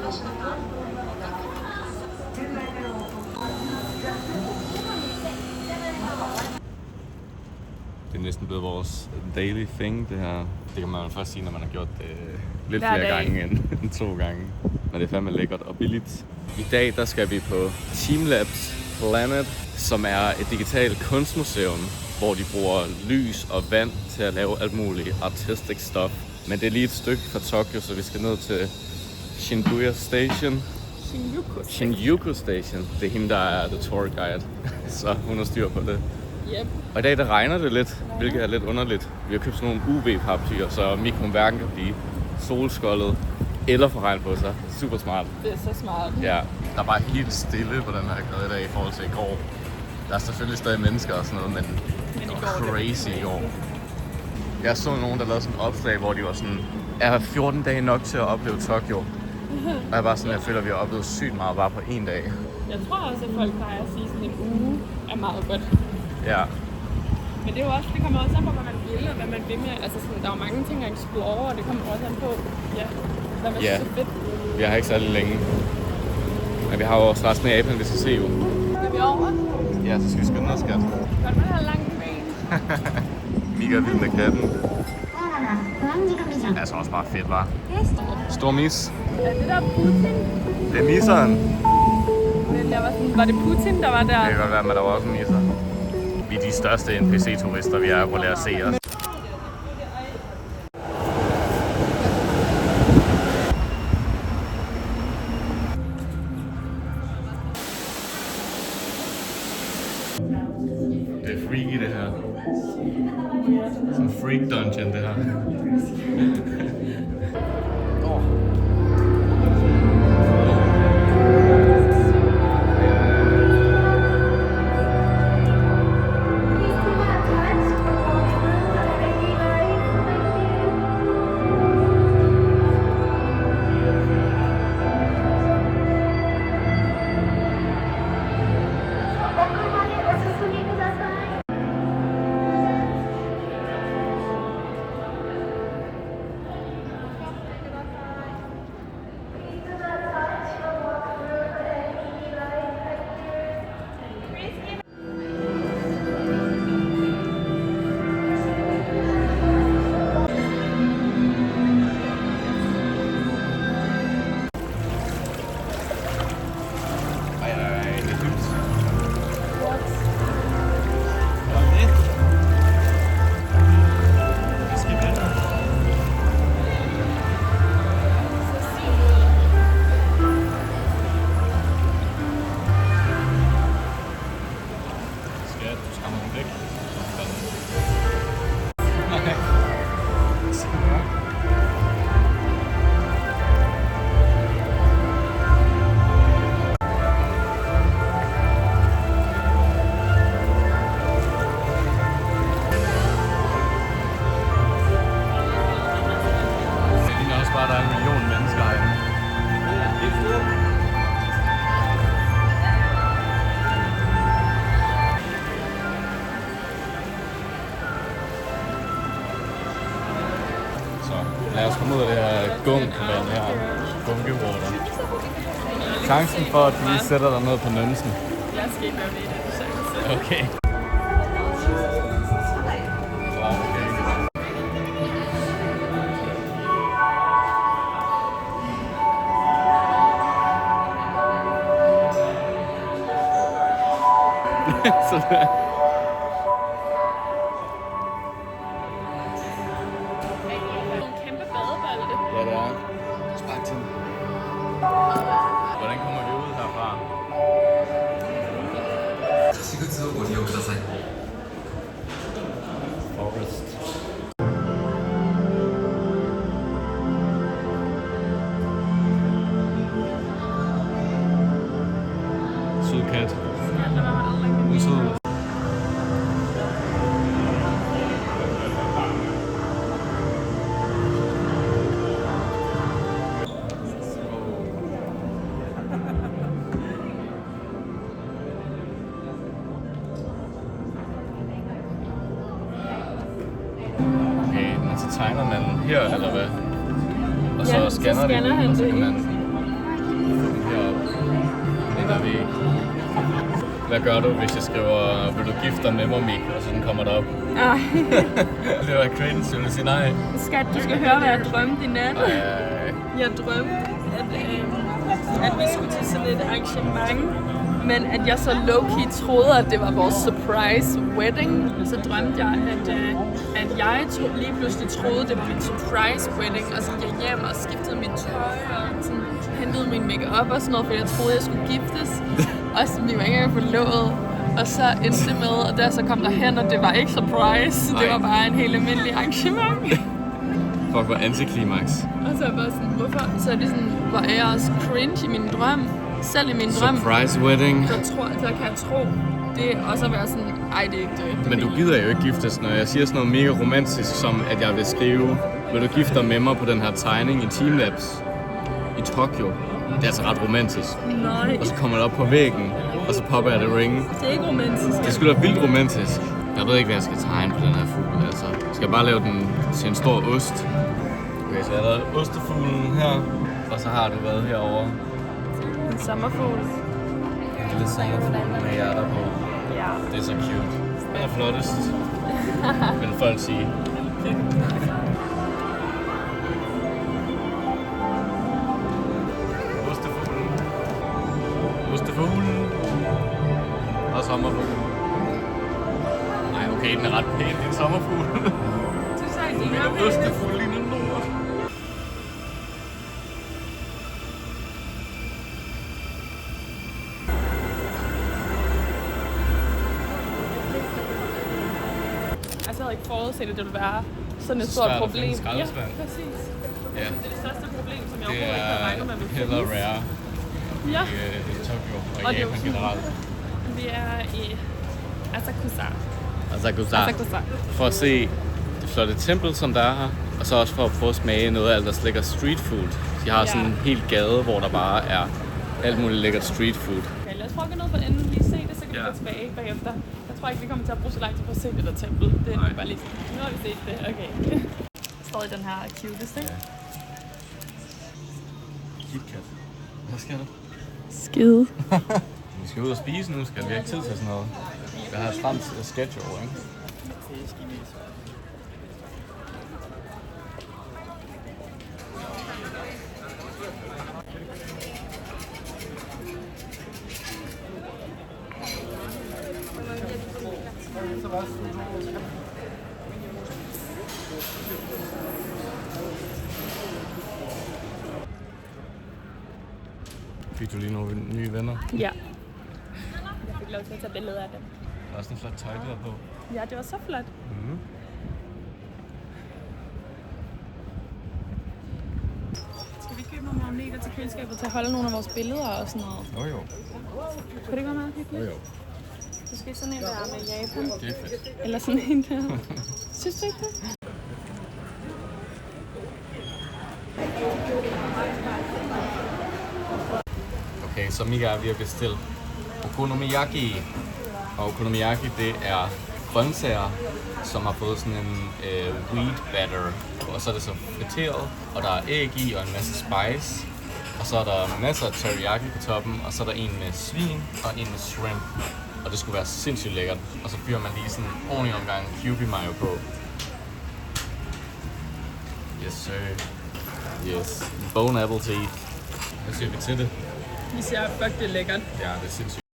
Det er næsten blevet vores daily thing, det her. Det kan man jo først sige, når man har gjort det lidt flere gange end 2 gange. Men det er fandme lækkert og billigt. I dag der skal vi på Teamlabs Planet, som er et digitalt kunstmuseum, hvor de bruger lys og vand til at lave alt muligt artistic stuff. Men det er lige et stykke fra Tokyo, så vi skal ned til Shibuya Station. Shinjuku Station. Det er hende, der er the tour guide, så hun har styr på det. Yep. Og i dag der regner det lidt, hvilket er lidt underligt. Vi har købt sådan nogle UV-papsyrer, så mikroen hverken kan blive solskoldet eller få regn på sig. Super smart. Det er så smart. Ja, der er bare helt stille på den her gade i dag i forhold til i går. Der er selvfølgelig stadig mennesker og sådan noget, men det var crazy i går. Jeg så nogen, der lavede sådan et opslag, hvor de var sådan, er 14 dage nok til at opleve Tokyo? Og jeg var sådan, jeg føler, at vi har oplevet sygt meget bare på 1 dag. Jeg tror også, at folk plejer at sige, sådan en uge er meget godt. Ja. Men det er jo også, det kommer også an på, hvad man vil og hvad man vil med. Altså sådan, der er jo mange ting at explore, og det kommer også an på, hvad man synes er fedt. Vi har ikke særlig længe. Men vi har jo også resten af Japan, vi skal se jo. Skal vi over? Ja, så skal vi skynde os, skat. Godt, man har langt ben. Mega vild med katten. Altså også bare fedt, var. Stor mis. Er det der Putin? Det er miseren. Men jeg var sådan, var det Putin, der var der? Det kan godt være, men der var også en miser. Vi er de største NPC-turister, vi er på at lære at se os. Det er freaky, det her. Sådan en freak dungeon, det her. Lad os komme ud af det her gunkvand her. Gunkewater. Chancen for, at du lige sætter dig ned på nynsen. Jeg skal ikke være med i den chance. Okay. Sådan. Ja, det er. Spark til. Hvordan kommer vi ud herfra? Forest. Sød kat. Hun er sød. Så tegner man her, eller hvad? Og så Ja, scanner så scanner han og så det kan man hvad gør du, hvis jeg skriver, vil du gifte dig med mig, Mik? Og så den kommer derop. Ej, Det var cringe, så jeg vil sige nej. skat, du skal høre, hvad jeg drømte i nat. Ej. Jeg drømte, at vi skulle til sådan et arrangement, men at jeg så low-key troede, at det var vores surprise wedding. Så drømte jeg, at jeg lige pludselig troede, det var min surprise wedding, og så gik jeg hjem og skiftede mit tøj og sådan, hentede min make-up og sådan noget, fordi jeg troede, jeg skulle giftes. Og så vi var ikke engang forlovet. Og så endte det med, og da så kom der hen, og det var ikke surprise, det var bare en helt almindelig arrangement. Fuck, hvor antiklimaks. Og så er jeg bare sådan, hvorfor? Så er det sådan, hvor er jeg også cringe i min drøm. Selv i min drøm, Surprise wedding. der kan jeg tro, det er også at være sådan, ej, det er ikke det. Men du gider jo ikke giftes, når jeg siger sådan noget mega romantisk, som at jeg vil skrive, vil du gifte dig med mig på den her tegning i Teamlabs i Tokyo. Det er altså ret romantisk. Nej, Og så kommer det op på væggen, og så popper jeg det ringe. det er ikke romantisk. Det skulle være vildt romantisk. Jeg ved ikke, hvad jeg skal tegne på den her fugl, altså. Skal jeg bare lave den til en stor ost? Okay, så jeg har lavet ostefuglen her, og så har du været herovre. En sommerfugl. En lille sommerfugl med hjerter på. Ja. Det er så cute. Den er flottest, vil folk sige. Ostefuglen. Ostefuglen. Og sommerfuglen. Nej, okay, den er ret pæn. Det er en sommerfugl. Du sagde, de Men ostefugl lige nu. Altså, jeg havde ikke forudset, at det ville være sådan et Så stort svært at problem. finde skraldespand. Ja, præcis. Ja, Det er det største problem, som jeg det overhovedet ikke havde regnet med, er ville heller findes. rare Ja, i Tokyo og Og det er jo Japan sådan- generelt. vi er i Asakusa. Asakusa. Asakusa. For at se det flotte tempel, som der er her, og så også for at prøve at smage noget af alt, der lækker street food. De har sådan en hel gade, hvor der bare er alt muligt lækkert street food. Okay, lad os prøve at gå ned på enden, lige se det, så kan vi Ja. gå tilbage bagefter. Jeg tror ikke, vi kommer til at bruge så lang tid på at se det der tempel. Det er Nej. nok bare lige sådan, nu har vi set det, okay. Stadig den her cutest, ikke? KitKat. Hvad skal der? Skide. Vi skal ud og spise nu, skal vi ikke tid til sådan noget. Jeg har stramt schedule, ikke? Fik du lige nogle nye venner? Ja. Jeg fik lov til at tage billeder af dem. Der er også en flot tøjklæder på. Ja, det var så flot. Mm-hmm. Skal vi købe nogle magneter til køleskabet til at holde nogle af vores billeder og sådan noget? Jo. Kunne det ikke være meget hyggeligt? Jo. Måske sådan en der med Japan. Det er fedt. Eller sådan en der. Synes du ikke det? Okay, så Mika vi har bestilt okonomiyaki. Og okonomiyaki, det er grøntsager, som har fået sådan en wheat batter. Og så er det så friteret, og der er æg i og en masse spice. Og så er der masser af teriyaki på toppen, og så er der en med svin og en med shrimp. Og det skulle være sindssygt lækkert. Og så fyrer man lige sådan en ordentlig omgang Kewpie mayo på. Yes sir. Yes. Bone apple tea. Hvad siger vi til det? Vi siger, fuck, det er lækkert. Ja, det er sindssygt.